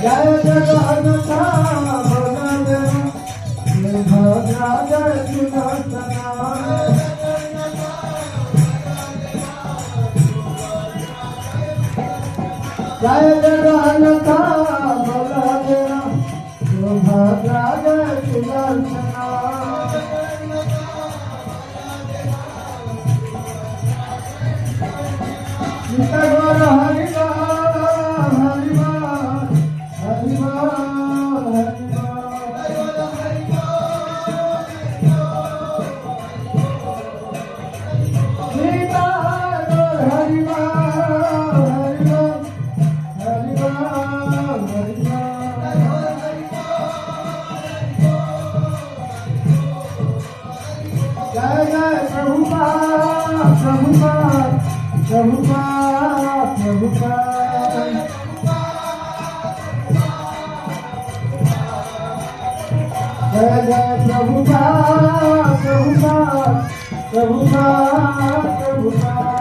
Jai Jagannath Baldev Subhadra Jai Sudarshana Jai Jagannath Baldev Subhadra Jai Sudarshana Gaur हरिवा Jai Jai Prabhupada Prabhupada Prabhupada Prabhupada Jai Jai Prabhupada Prabhupada Prabhupada Prabhupada